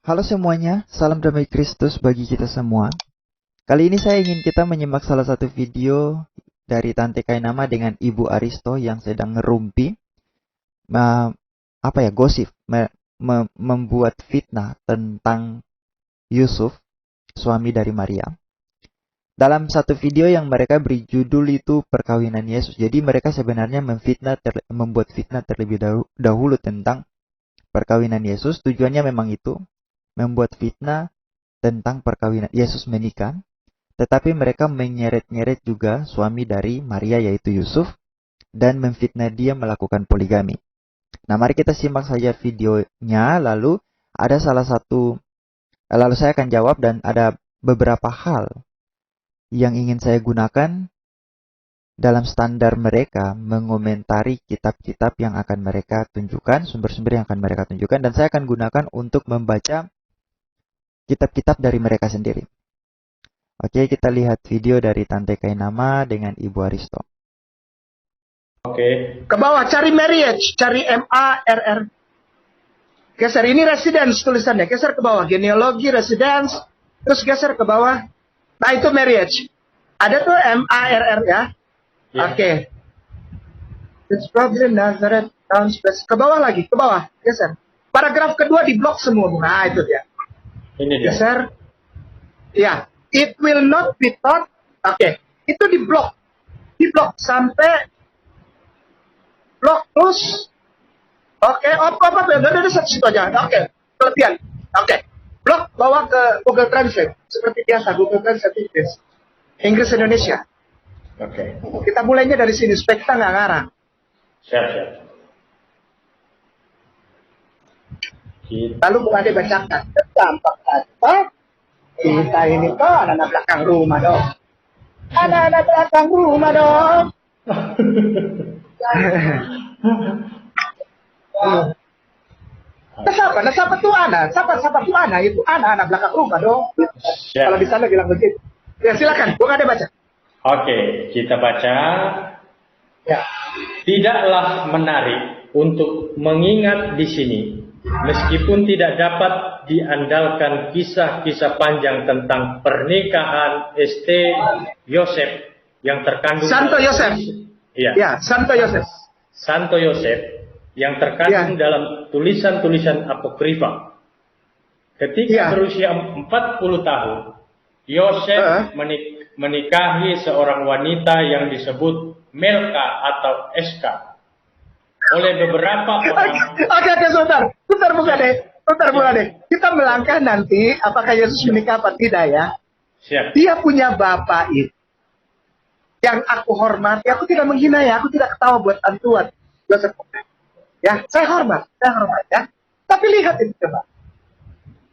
Halo semuanya, salam damai Kristus bagi kita semua. Kali ini saya ingin kita menyimak salah satu video dari Tante Kainama dengan Ibu Aristo yang sedang ngerumpi, gosip, membuat fitnah tentang Yusuf, suami dari Maria. Dalam satu video yang mereka beri judul itu perkawinan Yesus. Jadi mereka sebenarnya membuat fitnah terlebih dahulu tentang perkawinan Yesus. Tujuannya memang itu, membuat fitnah tentang perkawinan Yesus menikah, tetapi mereka menyeret-nyeret juga suami dari Maria yaitu Yusuf dan memfitnah dia melakukan poligami. Nah, mari kita simak saja videonya, lalu saya akan jawab dan ada beberapa hal yang ingin saya gunakan dalam standar mereka mengomentari kitab-kitab yang akan mereka tunjukkan, sumber-sumber yang akan mereka tunjukkan, dan saya akan gunakan untuk membaca kitab-kitab dari mereka sendiri. Oke, kita lihat video dari Tante Kainama dengan Ibu Aristo. Oke. Ke bawah, cari marriage, cari M-A-R-R. Geser, ini residence tulisannya. Geser ke bawah, genealogi, residence. Terus geser ke bawah. Nah, itu marriage. Ada tuh M-A-R-R ya. Yeah. Oke. It's probably Nazareth town space. Ke bawah lagi, ke bawah. Geser. Paragraf kedua di blok semua. Nah, itu dia. Ini dia. Geser. Ya. It will not be taught. Oke. Itu di blok. Di blok sampai blok terus. Oke. Apa. Ada situ aja. Oke. Kelebihan. Oke. Blok bawa ke Google Translate. Seperti biasa, Google Translate Inggris Indonesia. Oke. Kita mulainya dari sini, supaya kita nggak ngarang. Siap. Lalu Bung Ade bacakan. Dampak apa? Kita ini kok anak-anak belakang rumah dong. Anak-anak belakang rumah dong. Nah, siapa tuh anak? Siapa tuh anak itu? Anak-anak belakang rumah dong. Ya. Kalau di sana bilang begitu. Ya silakan, Bung Ade baca. Oke, kita baca. Ya. Tidaklah menarik untuk mengingat di sini, meskipun tidak dapat diandalkan kisah-kisah panjang tentang pernikahan St. Yosef yang terkandung Santo Yosef. Iya. Ya, Santo Yosef. Santo Yosef yang terkandung dalam tulisan-tulisan apokrifa. Ketika berusia 40 tahun, Yosef menikahi seorang wanita yang disebut Melka atau Eska. Oleh beberapa orang. Oke, sebentar Bung Ade. Kita melangkah nanti apakah Yesus menikah apa tidak ya. Siap. Dia punya bapak itu yang aku hormati. Aku tidak menghina ya, aku tidak ketawa buat antuan Yosef. Ya, saya hormat ya. Tapi lihat ini coba.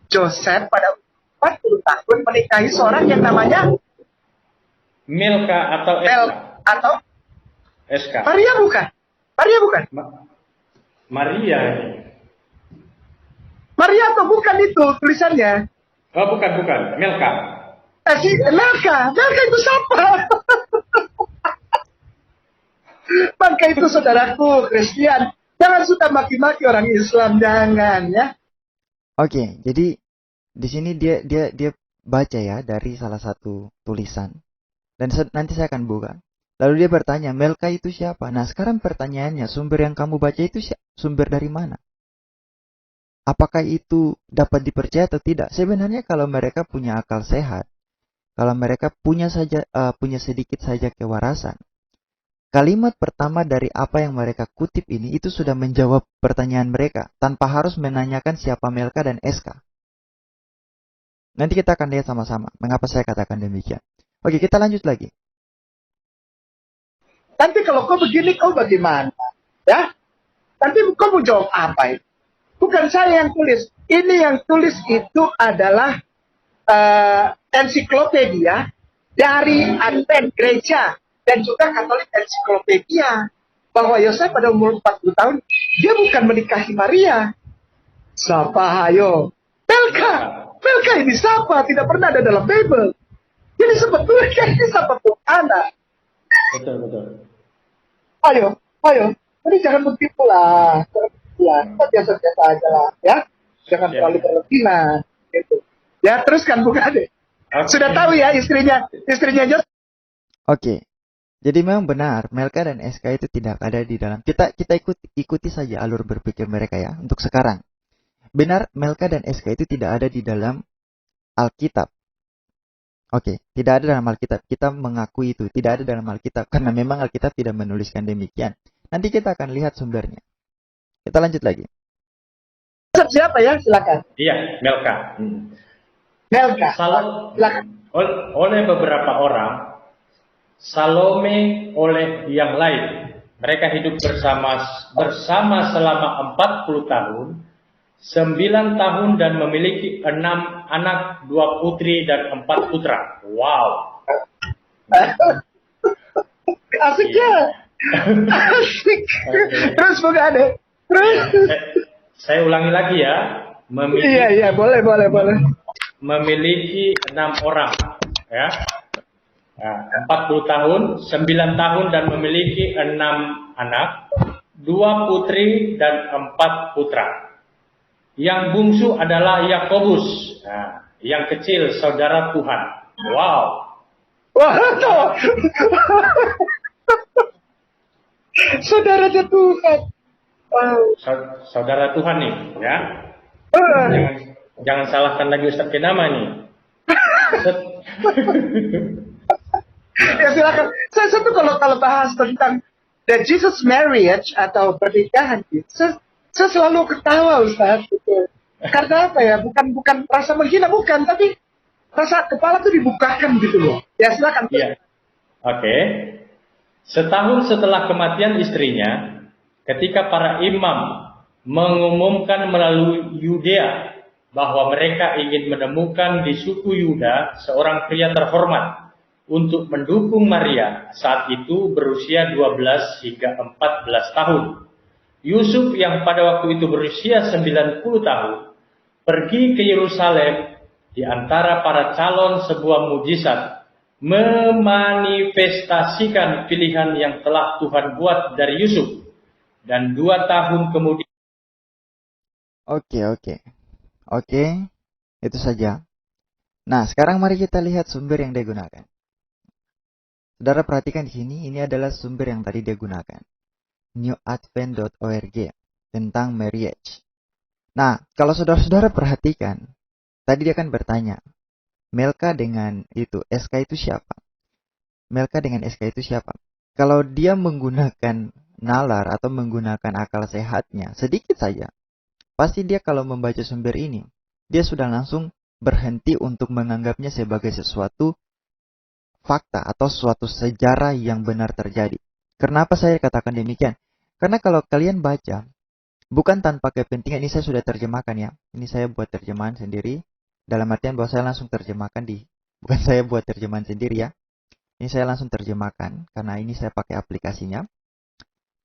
Joseph pada 40 tahun menikahi seorang yang namanya Melka atau Eska. Maria bukan? Maria. Maria atau bukan itu tulisannya? Oh, bukan. Melka. Melka itu siapa? Maka itu saudaraku Kristen. Jangan suka maki-maki orang Islam, jangan ya. Oke, jadi di sini dia baca ya dari salah satu tulisan. Dan nanti saya akan buka. Lalu dia bertanya, Melka itu siapa? Nah, sekarang pertanyaannya, sumber yang kamu baca itu sumber dari mana? Apakah itu dapat dipercaya atau tidak? Sebenarnya kalau mereka punya akal sehat, kalau mereka punya sedikit saja kewarasan, kalimat pertama dari apa yang mereka kutip ini itu sudah menjawab pertanyaan mereka tanpa harus menanyakan siapa Melka dan Eska. Nanti kita akan lihat sama-sama mengapa saya katakan demikian. Oke, kita lanjut lagi. Nanti kalau kau begini, kau bagaimana? Ya? Nanti kau mau jawab apa itu? Bukan saya yang tulis. Ini yang tulis itu adalah ensiklopedia dari Advent Gereja dan juga Katolik Ensiklopedia. Bahwa Yosef pada umur 40 tahun, dia bukan menikahi Maria. Siapa ayo? Melka ini siapa? Tidak pernah ada dalam Bible. Jadi sebetulnya ini siapa pun anak. Betul. Ayo. Jadi jangan begitu lah. Kita biasa-biasa aja lah, ya. jangan Siap. terlalu berlebihan. Gitu. Ya teruskan Bu Kade. Oke. Sudah tahu ya istrinya Joseph. Oke. Jadi memang benar, Melka dan SK itu tidak ada di dalam. Kita ikuti saja alur berpikir mereka ya untuk sekarang. Benar, Melka dan SK itu tidak ada di dalam Alkitab. Oke, tidak ada dalam Alkitab. Kita mengakui itu, tidak ada dalam Alkitab. Karena memang Alkitab tidak menuliskan demikian. Nanti kita akan lihat sumbernya. Kita lanjut lagi. Joseph siapa ya? Silakan. Iya, Melka. Melka. Silakan. Oleh beberapa orang, Salome oleh yang lain. Mereka hidup bersama selama 40 tahun, 9 tahun dan memiliki 6 anak, 2 putri dan 4 putra. Wow. Asik ya. Asik. Terus Bu Kade. Terus. Saya ulangi lagi ya. Iya, boleh. Memiliki 6 orang, ya. Nah, 40 tahun, 9 tahun dan memiliki 6 anak, 2 putri dan 4 putra. Yang bungsu adalah Yakobus, nah, yang kecil saudara Tuhan. Wow. Wah, tuh. Saudara Tuhan. Wow. Saudara Tuhan nih, ya. Jangan salahkan lagi Ustaz Kenama nih. Ya silakan. Saya tuh kalau bahas tentang the Jesus marriage atau pernikahan gitu, saya selalu ketawa Ustaz. Gitu. Karena apa ya? Bukan rasa menghina, bukan, tapi rasa kepala tuh dibukakan gitu loh. Ya silakan. Iya. Oke. Setahun setelah kematian istrinya, ketika para imam mengumumkan melalui Yudea bahwa mereka ingin menemukan di suku Yuda seorang pria terhormat untuk mendukung Maria, saat itu berusia 12 hingga 14 tahun. Yusuf yang pada waktu itu berusia 90 tahun, pergi ke Yerusalem di antara para calon sebuah mujizat, memanifestasikan pilihan yang telah Tuhan buat dari Yusuf. Dan 2 tahun kemudian. Oke, itu saja. Nah, sekarang mari kita lihat sumber yang digunakan. Saudara perhatikan di sini, ini adalah sumber yang tadi dia gunakan. newadvent.org tentang marriage. Nah, kalau saudara-saudara perhatikan, tadi dia kan bertanya, Melka dengan itu, SK itu siapa? Melka dengan SK itu siapa? Kalau dia menggunakan nalar atau menggunakan akal sehatnya, sedikit saja, pasti dia kalau membaca sumber ini, dia sudah langsung berhenti untuk menganggapnya sebagai sesuatu fakta atau suatu sejarah yang benar terjadi. Kenapa saya katakan demikian? Karena kalau kalian baca, bukan tanpa kepentingan, ini saya sudah terjemahkan ya. Ini saya buat terjemahan sendiri. Dalam artian bahwa saya langsung terjemahkan bukan saya buat terjemahan sendiri ya. Ini saya langsung terjemahkan, karena ini saya pakai aplikasinya.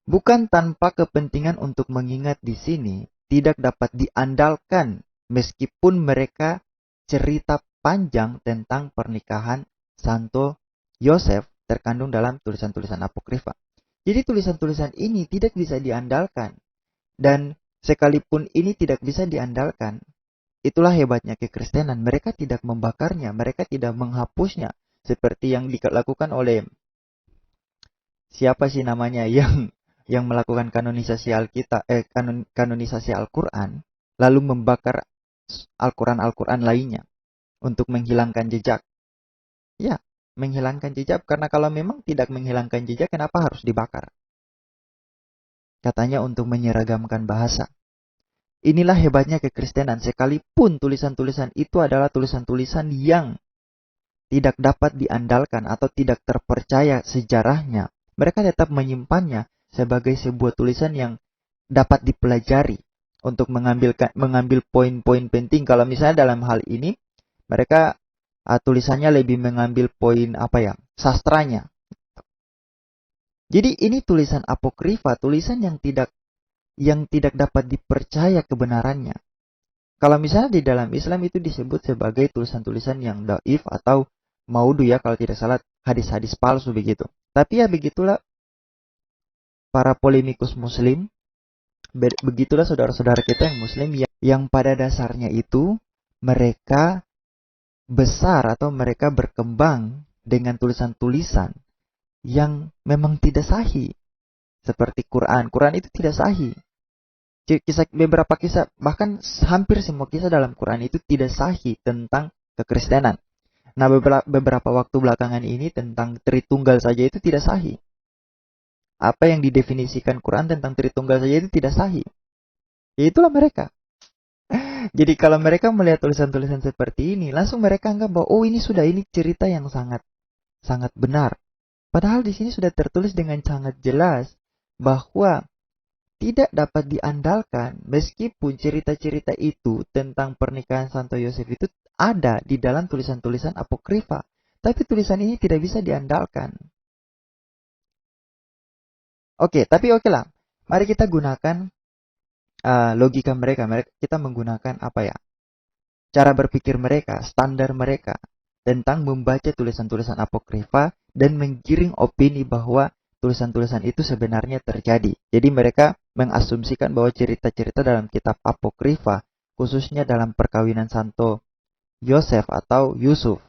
Bukan tanpa kepentingan untuk mengingat di sini, tidak dapat diandalkan meskipun mereka cerita panjang tentang pernikahan Santo Yosef terkandung dalam tulisan-tulisan apokrifa. Jadi tulisan-tulisan ini tidak bisa diandalkan. Dan sekalipun ini tidak bisa diandalkan, itulah hebatnya kekristenan. Mereka tidak membakarnya, mereka tidak menghapusnya. Seperti yang dilakukan oleh siapa sih namanya yang melakukan kanonisasi Alkitab, kanonisasi Al-Quran, lalu membakar Al-Quran lainnya untuk menghilangkan jejak. Ya, menghilangkan jejak, karena kalau memang tidak menghilangkan jejak, kenapa harus dibakar? Katanya untuk menyeragamkan bahasa. Inilah hebatnya kekristenan, sekalipun tulisan-tulisan itu adalah tulisan-tulisan yang tidak dapat diandalkan atau tidak terpercaya sejarahnya, mereka tetap menyimpannya sebagai sebuah tulisan yang dapat dipelajari untuk mengambil poin-poin penting. Kalau misalnya dalam hal ini, mereka tulisannya lebih mengambil poin sastranya. Jadi ini tulisan apokrifa, tulisan yang tidak dapat dipercaya kebenarannya. Kalau misalnya di dalam Islam itu disebut sebagai tulisan-tulisan yang dhaif atau maudu ya, kalau tidak salah hadis-hadis palsu begitu. Tapi ya begitulah para polemikus muslim, Begitulah saudara-saudara kita yang muslim yang pada dasarnya itu mereka besar atau mereka berkembang dengan tulisan-tulisan yang memang tidak sahih. Seperti Quran. Quran itu tidak sahih. Beberapa kisah, bahkan hampir semua kisah dalam Quran itu tidak sahih tentang kekristenan. Nah, beberapa waktu belakangan ini tentang Tritunggal saja itu tidak sahih. Apa yang didefinisikan Quran tentang Tritunggal saja itu tidak sahih. Ya itulah mereka. Jadi kalau mereka melihat tulisan-tulisan seperti ini, langsung mereka anggap bahwa ini cerita yang sangat sangat benar. Padahal di sini sudah tertulis dengan sangat jelas bahwa tidak dapat diandalkan meskipun cerita-cerita itu tentang pernikahan Santo Yosef itu ada di dalam tulisan-tulisan apokrifa. Tapi tulisan ini tidak bisa diandalkan. Oke lah. Mari kita gunakan logika mereka. Kita menggunakan cara berpikir mereka, standar mereka tentang membaca tulisan-tulisan apokrifa dan menggiring opini bahwa tulisan-tulisan itu sebenarnya terjadi. Jadi mereka mengasumsikan bahwa cerita-cerita dalam kitab apokrifa, khususnya dalam perkawinan Santo Yosef atau Yusuf,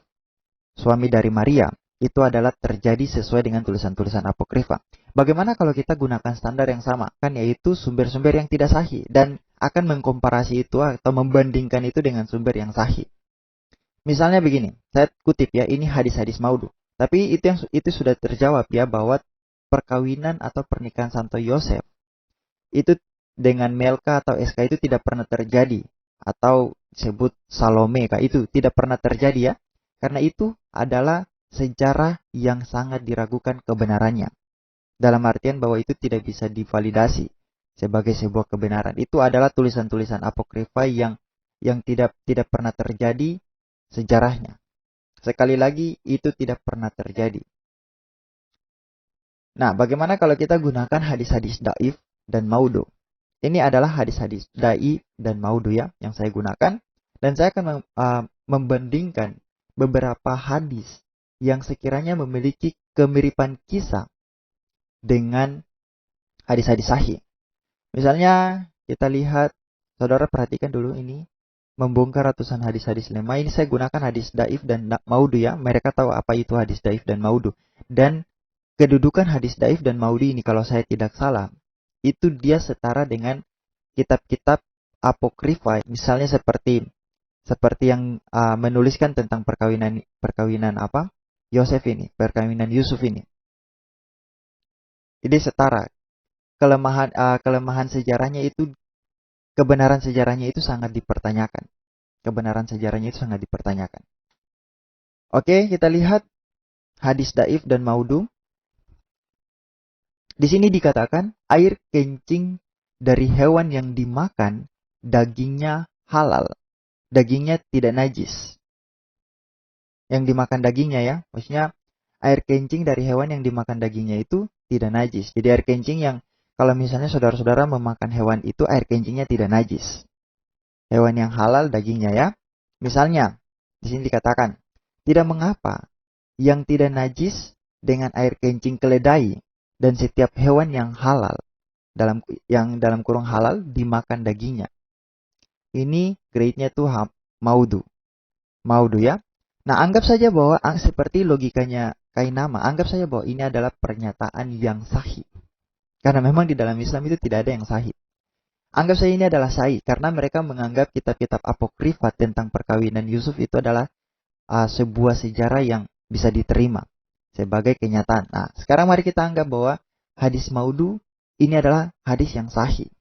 suami dari Maria, itu adalah terjadi sesuai dengan tulisan-tulisan apokrifa. Bagaimana kalau kita gunakan standar yang sama? Kan yaitu sumber-sumber yang tidak sahih dan akan mengkomparasi itu atau membandingkan itu dengan sumber yang sahih. Misalnya begini, saya kutip ya, ini hadis-hadis Maudu. Tapi itu sudah terjawab ya bahwa perkawinan atau pernikahan Santo Yosef itu dengan Melka atau SK itu tidak pernah terjadi, atau disebut Salome itu tidak pernah terjadi ya, karena itu adalah sejarah yang sangat diragukan kebenarannya. Dalam artian bahwa itu tidak bisa divalidasi sebagai sebuah kebenaran. Itu adalah tulisan-tulisan apokrifa yang tidak pernah terjadi sejarahnya. Sekali lagi, itu tidak pernah terjadi. Nah, bagaimana kalau kita gunakan hadis-hadis daif dan maudu? Ini adalah hadis-hadis daif dan maudu ya yang saya gunakan. Dan saya akan membandingkan beberapa hadis yang sekiranya memiliki kemiripan kisah dengan hadis-hadis sahih. Misalnya kita lihat, saudara perhatikan dulu ini, membongkar ratusan hadis-hadis lemah. Ini saya gunakan hadis daif dan maudu ya. Mereka tahu apa itu hadis daif dan maudu. Dan kedudukan hadis daif dan maudu ini kalau saya tidak salah, itu dia setara dengan kitab-kitab apokrifa. Misalnya seperti yang menuliskan tentang perkawinan Yosef ini, perkawinan Yusuf ini. Jadi setara. Kelemahan sejarahnya itu, kebenaran sejarahnya itu sangat dipertanyakan. Oke, kita lihat hadis daif dan maudu. Di sini dikatakan air kencing dari hewan yang dimakan dagingnya halal. Dagingnya tidak najis. Yang dimakan dagingnya ya, maksudnya air kencing dari hewan yang dimakan dagingnya itu tidak najis. Jadi air kencing yang kalau misalnya saudara-saudara memakan hewan itu air kencingnya tidak najis. Hewan yang halal dagingnya ya. Misalnya di sini dikatakan tidak mengapa yang tidak najis dengan air kencing keledai dan setiap hewan yang halal dalam kurung halal dimakan dagingnya. Ini grade-nya tuh maudu. Maudu ya. Nah, anggap saja bahwa seperti logikanya Kainama, anggap saja bahwa ini adalah pernyataan yang sahih. Karena memang di dalam Islam itu tidak ada yang sahih. Anggap saja ini adalah sahih karena mereka menganggap kitab-kitab apokrifa tentang perkawinan Yusuf itu adalah sebuah sejarah yang bisa diterima sebagai kenyataan. Nah, sekarang mari kita anggap bahwa hadis maudu ini adalah hadis yang sahih.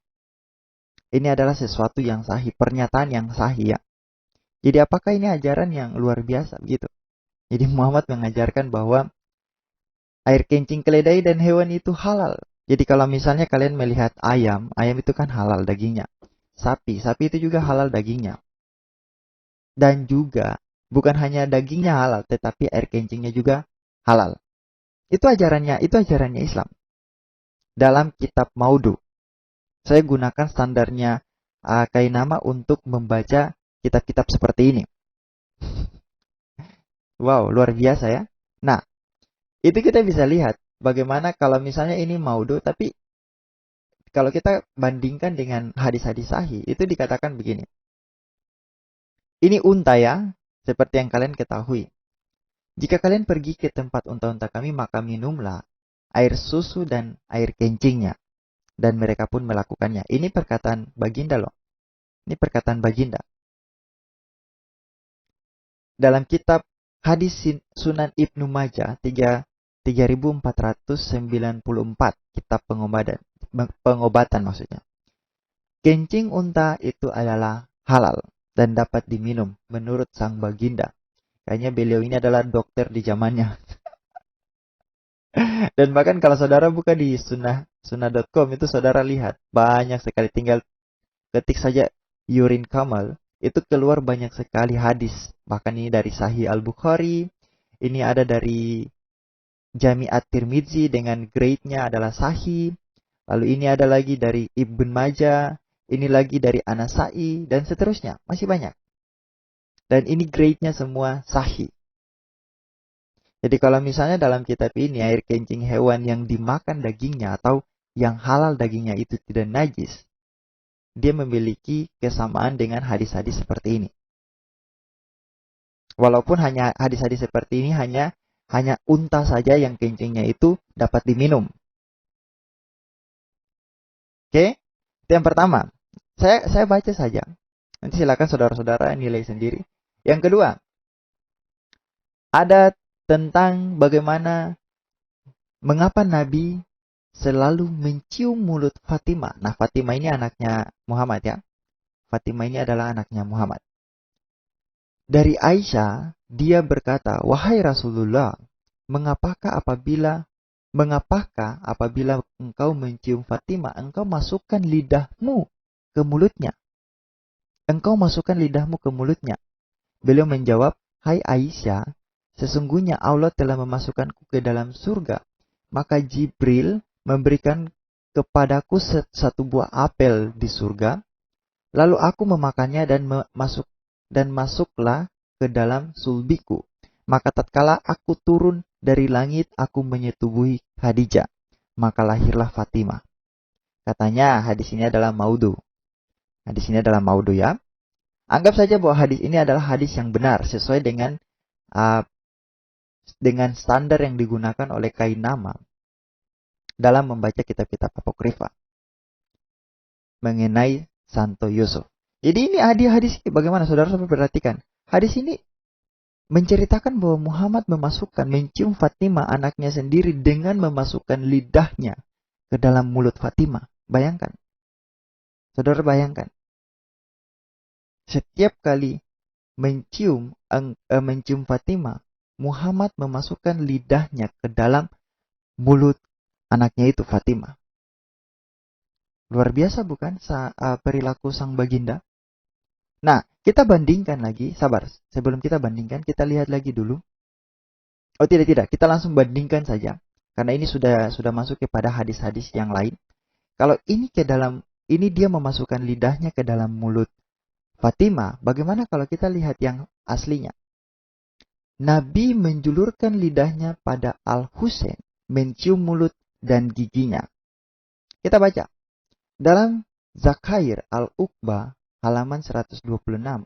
Ini adalah sesuatu yang sahih, pernyataan yang sahih ya. Jadi apakah ini ajaran yang luar biasa gitu? Jadi Muhammad mengajarkan bahwa air kencing keledai dan hewan itu halal. Jadi kalau misalnya kalian melihat ayam itu kan halal dagingnya. Sapi itu juga halal dagingnya. Dan juga bukan hanya dagingnya halal, tetapi air kencingnya juga halal. Itu ajarannya Islam. Dalam kitab maudu. Saya gunakan standarnya Kainama untuk membaca kitab-kitab seperti ini. Wow, luar biasa ya. Nah, itu kita bisa lihat bagaimana kalau misalnya ini maudu, tapi kalau kita bandingkan dengan hadis-hadis sahih, itu dikatakan begini. Ini unta ya, seperti yang kalian ketahui. Jika kalian pergi ke tempat unta-unta kami, maka minumlah air susu dan air kencingnya. Dan mereka pun melakukannya. Ini perkataan baginda loh. Ini perkataan baginda. Dalam kitab hadis Sunan Ibnu Majah 3494, kitab pengobatan maksudnya. Kencing unta itu adalah halal dan dapat diminum menurut sang baginda. Kayaknya beliau ini adalah dokter di zamannya. Dan bahkan kalau saudara buka di sunnah.com itu saudara lihat banyak sekali, tinggal ketik saja urine camel, itu keluar banyak sekali hadis. Bahkan ini dari Sahih Al-Bukhari, ini ada dari Jami' At-Tirmidzi dengan grade-nya adalah sahih. Lalu ini ada lagi dari Ibn Majah, ini lagi dari An-Nasa'i, dan seterusnya. Masih banyak. Dan ini grade-nya semua sahih. Jadi kalau misalnya dalam kitab ini air kencing hewan yang dimakan dagingnya atau yang halal dagingnya itu tidak najis, dia memiliki kesamaan dengan hadis-hadis seperti ini. Walaupun hanya hadis-hadis seperti ini hanya unta saja yang kencingnya itu dapat diminum. Oke? Itu yang pertama. Saya baca saja. Nanti silakan saudara-saudara nilai sendiri. Yang kedua, ada tentang bagaimana mengapa Nabi selalu mencium mulut Fatimah. Nah, Fatimah ini anaknya Muhammad ya. Fatimah ini adalah anaknya Muhammad. Dari Aisyah, dia berkata, "Wahai Rasulullah, mengapakah apabila engkau mencium Fatimah, engkau masukkan lidahmu ke mulutnya?" Engkau masukkan lidahmu ke mulutnya. Beliau menjawab, "Hai Aisyah, sesungguhnya Allah telah memasukkanku ke dalam surga. Maka Jibril memberikan kepadaku satu buah apel di surga. Lalu aku memakannya dan masuklah ke dalam sulbiku. Maka tatkala aku turun dari langit, aku menyetubuhi Khadijah. Maka lahirlah Fatimah." Katanya hadis ini adalah maudhu. Hadis ini adalah maudhu ya. Anggap saja bahwa hadis ini adalah hadis yang benar sesuai dengan standar yang digunakan oleh Kainama dalam membaca kitab-kitab apokrifa mengenai Santo Yusuf. Jadi ini hadis ini bagaimana saudara-saudara perhatikan. Hadis ini menceritakan bahwa Muhammad mencium Fatimah anaknya sendiri dengan memasukkan lidahnya ke dalam mulut Fatimah. Bayangkan. Saudara bayangkan. Setiap kali mencium Fatimah, Muhammad memasukkan lidahnya ke dalam mulut anaknya itu Fatimah. Luar biasa bukan perilaku sang baginda? Nah, kita bandingkan lagi, sabar. Sebelum kita bandingkan, kita lihat lagi dulu. Oh tidak, kita langsung bandingkan saja. Karena ini sudah masuk kepada hadis-hadis yang lain. Kalau ini dia memasukkan lidahnya ke dalam mulut Fatimah, bagaimana kalau kita lihat yang aslinya? Nabi menjulurkan lidahnya pada Al-Husain, mencium mulut dan giginya. Kita baca. Dalam Zakair Al-Uqbah, halaman 126,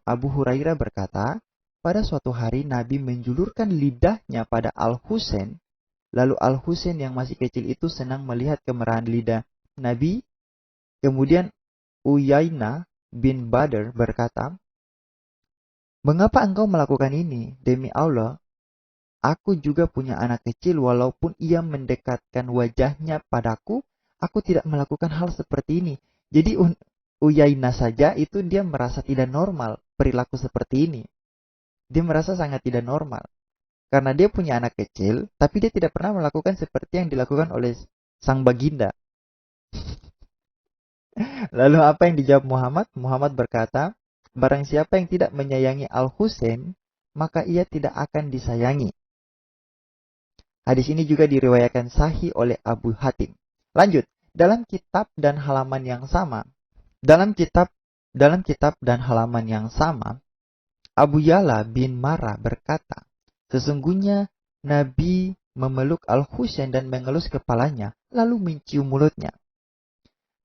Abu Hurairah berkata, pada suatu hari Nabi menjulurkan lidahnya pada Al-Husain, lalu Al-Husain yang masih kecil itu senang melihat kemerahan lidah Nabi. Kemudian Uyainah bin Badr berkata, "Mengapa engkau melakukan ini? Demi Allah, aku juga punya anak kecil, walaupun ia mendekatkan wajahnya padaku, aku tidak melakukan hal seperti ini." Jadi Uyainah saja itu dia merasa tidak normal perilaku seperti ini. Dia merasa sangat tidak normal. Karena dia punya anak kecil, tapi dia tidak pernah melakukan seperti yang dilakukan oleh sang baginda. Lalu apa yang dijawab Muhammad? Muhammad berkata, "Barang siapa yang tidak menyayangi Al-Husain, maka ia tidak akan disayangi." Hadis ini juga diriwayatkan sahih oleh Abu Hatim. Lanjut, dalam kitab dan halaman yang sama, Abu Yala bin Mara berkata, "Sesungguhnya Nabi memeluk Al-Husain dan mengelus kepalanya, lalu mencium mulutnya."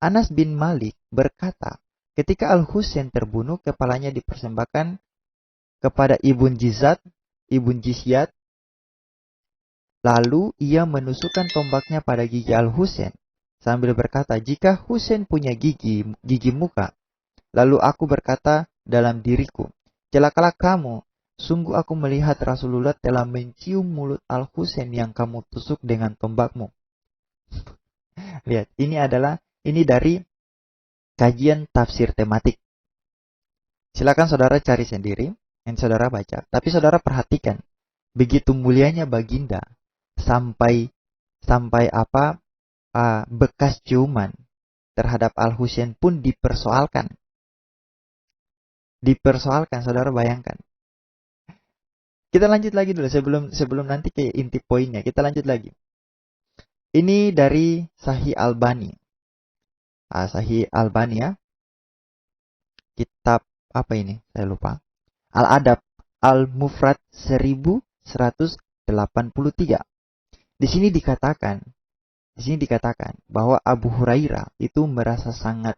Anas bin Malik berkata, ketika Al-Husain terbunuh, kepalanya dipersembahkan kepada Ibn Jizyat. Lalu ia menusukkan tombaknya pada gigi Al-Husain sambil berkata, jika Husain punya gigi muka. Lalu aku berkata dalam diriku, celakalah kamu, sungguh aku melihat Rasulullah telah mencium mulut Al-Husain yang kamu tusuk dengan tombakmu. Lihat, ini dari kajian tafsir tematik. Silakan saudara cari sendiri, yang saudara baca. Tapi saudara perhatikan, begitu mulianya baginda, sampai bekas ciuman terhadap Al-Husain pun dipersoalkan. Saudara bayangkan. Kita lanjut lagi dulu sebelum nanti ke inti poinnya. Kita lanjut lagi. Ini dari Sahih Albani. Sahih Albani ya. Kitab apa ini? Saya lupa. Al-Adab Al-Mufrad 1183. Di sini dikatakan bahwa Abu Hurairah itu merasa sangat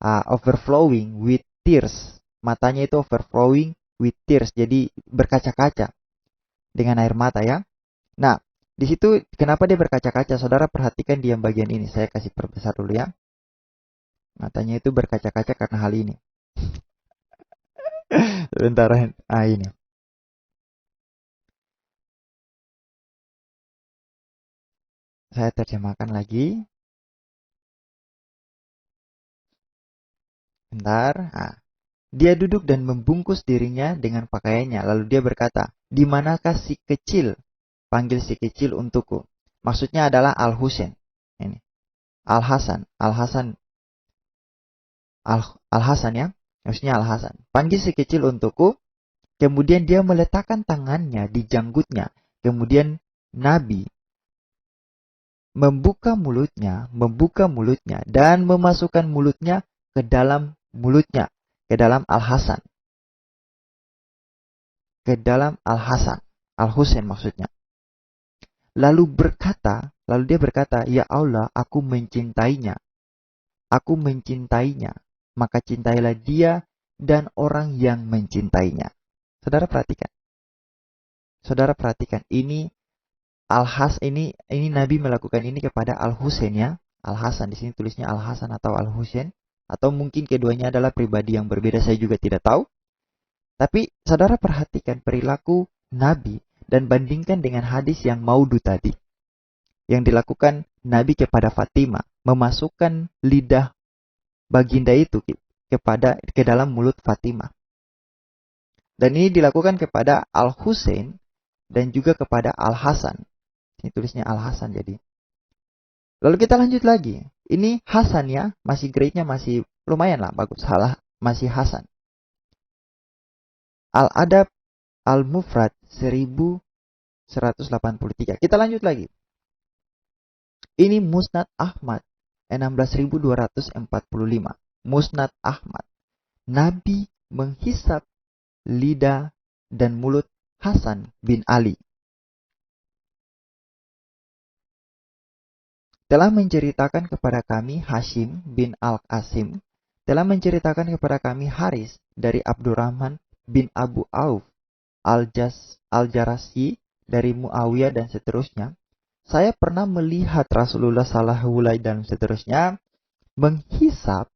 overflowing with tears. Matanya itu overflowing with tears. Jadi berkaca-kaca dengan air mata ya. Nah, di situ kenapa dia berkaca-kaca? Saudara perhatikan di yang bagian ini. Saya kasih perbesar dulu ya. Matanya itu berkaca-kaca karena hal ini. Sebentar. Ini. Saya terjemahkan lagi. Bentar. Dia duduk dan membungkus dirinya dengan pakaiannya. Lalu dia berkata, di manakah si kecil? Panggil si kecil untukku. Maksudnya adalah Al-Husain. Ini. Al-Hasan ya. Maksudnya Al-Hasan. Panggil si kecil untukku. Kemudian dia meletakkan tangannya di janggutnya. Kemudian Nabi membuka mulutnya dan memasukkan mulutnya ke dalam Al-Hasan. Al-Husain maksudnya. Lalu dia berkata, ya Allah, aku mencintainya. Maka cintailah dia dan orang yang mencintainya. Saudara perhatikan. Ini Nabi melakukan ini kepada Al-Husain ya. Al-Hasan, di sini tulisnya Al-Hasan atau Al-Husain. Atau mungkin keduanya adalah pribadi yang berbeda, saya juga tidak tahu. Tapi saudara perhatikan perilaku Nabi dan bandingkan dengan hadis yang maudu tadi. Yang dilakukan Nabi kepada Fatimah. Memasukkan lidah baginda itu ke dalam mulut Fatimah. Dan ini dilakukan kepada Al-Husain dan juga kepada Al-Hasan. Ini tulisnya Al-Hasan jadi. Lalu kita lanjut lagi. Ini Hasan ya, masih grade-nya masih lumayan lah, bagus. Masih Hasan. Al-Adab Al-Mufrad 1183. Kita lanjut lagi. Ini Musnad Ahmad 16245. Musnad Ahmad. Nabi menghisap lidah dan mulut Hasan bin Ali. Telah menceritakan kepada kami Hashim bin Al-Qasim, telah menceritakan kepada kami Haris dari Abdurrahman bin Abu Auf, Al-Jarasi dari Muawiyah dan seterusnya. Saya pernah melihat Rasulullah sallallahu alaihi dan seterusnya menghisap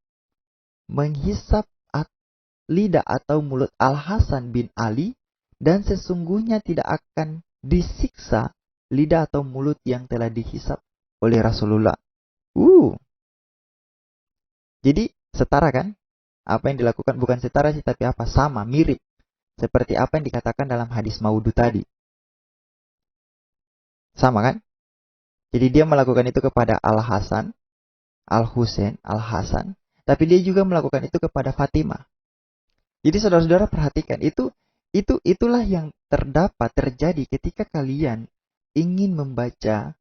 lidah atau mulut Al-Hasan bin Ali, dan sesungguhnya tidak akan disiksa lidah atau mulut yang telah dihisap oleh Rasulullah. Jadi setara kan? Apa yang dilakukan bukan setara sih, tapi apa? Sama, mirip. Seperti apa yang dikatakan dalam hadis maudu tadi. Sama kan? Jadi dia melakukan itu kepada Al-Hasan, Al-Husain, Al-Hasan. Tapi dia juga melakukan itu kepada Fatimah. Jadi saudara-saudara perhatikan, itulah yang terjadi ketika kalian ingin membaca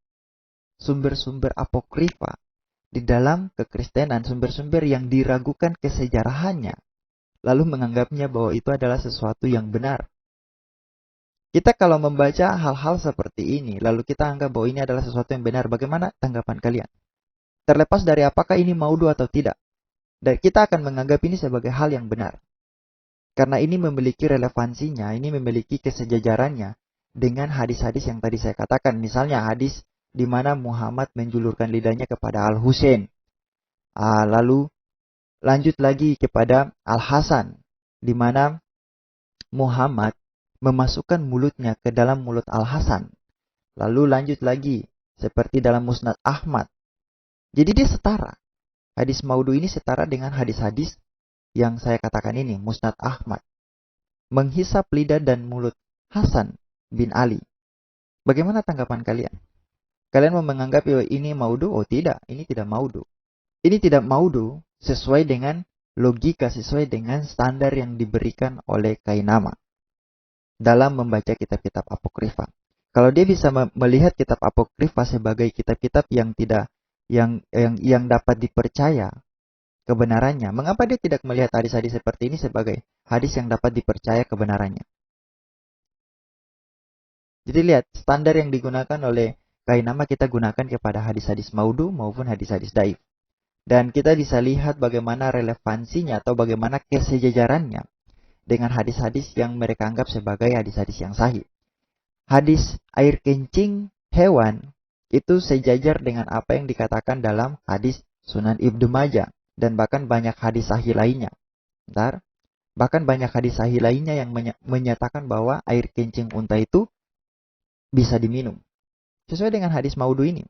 sumber-sumber apokrifa di dalam kekristenan, sumber-sumber yang diragukan kesejarahannya, lalu menganggapnya bahwa itu adalah sesuatu yang benar. Kita kalau membaca hal-hal seperti ini, lalu kita anggap bahwa ini adalah sesuatu yang benar, bagaimana tanggapan kalian? Terlepas dari apakah ini maudu atau tidak. Dan kita akan menganggap ini sebagai hal yang benar. Karena ini memiliki relevansinya, ini memiliki kesejajarannya dengan hadis-hadis yang tadi saya katakan. Misalnya hadis di mana Muhammad menjulurkan lidahnya kepada Al-Husain. Lalu lanjut lagi kepada Al-Hasan, di mana Muhammad memasukkan mulutnya ke dalam mulut Al-Hasan. Lalu lanjut lagi, seperti dalam Musnad Ahmad. Jadi dia setara. Hadis maudu ini setara dengan hadis-hadis yang saya katakan ini, Musnad Ahmad. Menghisap lidah dan mulut Hasan bin Ali. Bagaimana tanggapan kalian? Kalian mau menganggap ini maudu? Oh tidak, ini tidak maudu. Ini tidak maudu sesuai dengan logika, sesuai dengan standar yang diberikan oleh Kainama dalam membaca kitab-kitab apokrifa. Kalau dia bisa melihat kitab apokrifa sebagai kitab-kitab yang tidak yang dapat dipercaya kebenarannya, mengapa dia tidak melihat hadis-hadis seperti ini sebagai hadis yang dapat dipercaya kebenarannya? Jadi lihat, standar yang digunakan oleh Kainama kita gunakan kepada hadis-hadis maudu maupun hadis-hadis daif. Dan kita bisa lihat bagaimana relevansinya atau bagaimana kesejajarannya dengan hadis-hadis yang mereka anggap sebagai hadis-hadis yang sahih. Hadis air kencing hewan itu sejajar dengan apa yang dikatakan dalam hadis Sunan Ibnu Majah. Dan bahkan banyak hadis sahih lainnya. Bahkan banyak hadis sahih lainnya yang menyatakan bahwa air kencing unta itu bisa diminum. Sesuai dengan hadis maudu ini.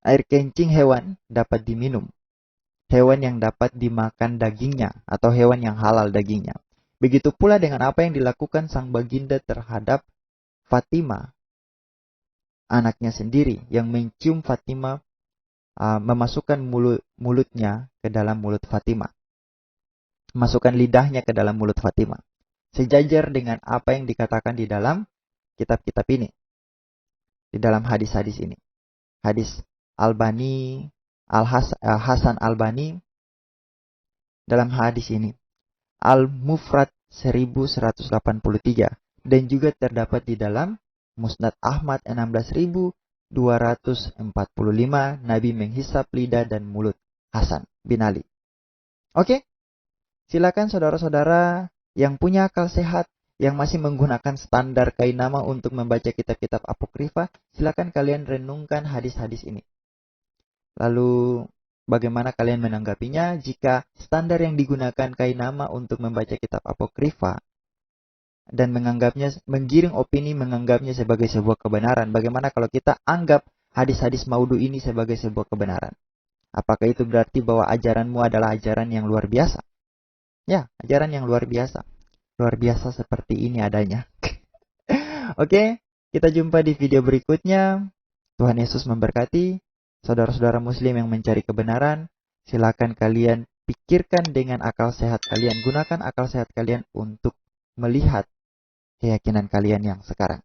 Air kencing hewan dapat diminum. Hewan yang dapat dimakan dagingnya atau hewan yang halal dagingnya. Begitu pula dengan apa yang dilakukan sang baginda terhadap Fatimah, anaknya sendiri, yang mencium Fatimah, memasukkan mulutnya ke dalam mulut Fatimah. Masukkan lidahnya ke dalam mulut Fatimah. Sejajar dengan apa yang dikatakan di dalam kitab-kitab ini. Di dalam hadis-hadis ini. Hadis Albani, Hasan Albani dalam hadis ini. Al-Mufrad 1183 dan juga terdapat di dalam Musnad Ahmad 16.245 Nabi menghisap lidah dan mulut Hasan bin Ali. Oke, silakan saudara-saudara yang punya akal sehat, yang masih menggunakan standar Kainama untuk membaca kitab-kitab apokrifa, silakan kalian renungkan hadis-hadis ini. Lalu bagaimana kalian menanggapinya jika standar yang digunakan Kainama untuk membaca kitab apokrifa dan menganggapnya, menggiring opini menganggapnya sebagai sebuah kebenaran? Bagaimana kalau kita anggap hadis-hadis maudu ini sebagai sebuah kebenaran? Apakah itu berarti bahwa ajaranmu adalah ajaran yang luar biasa? Ya, ajaran yang luar biasa. Luar biasa seperti ini adanya. Oke, kita jumpa di video berikutnya. Tuhan Yesus memberkati. Saudara-saudara muslim yang mencari kebenaran, silakan kalian pikirkan dengan akal sehat kalian. Gunakan akal sehat kalian untuk melihat keyakinan kalian yang sekarang.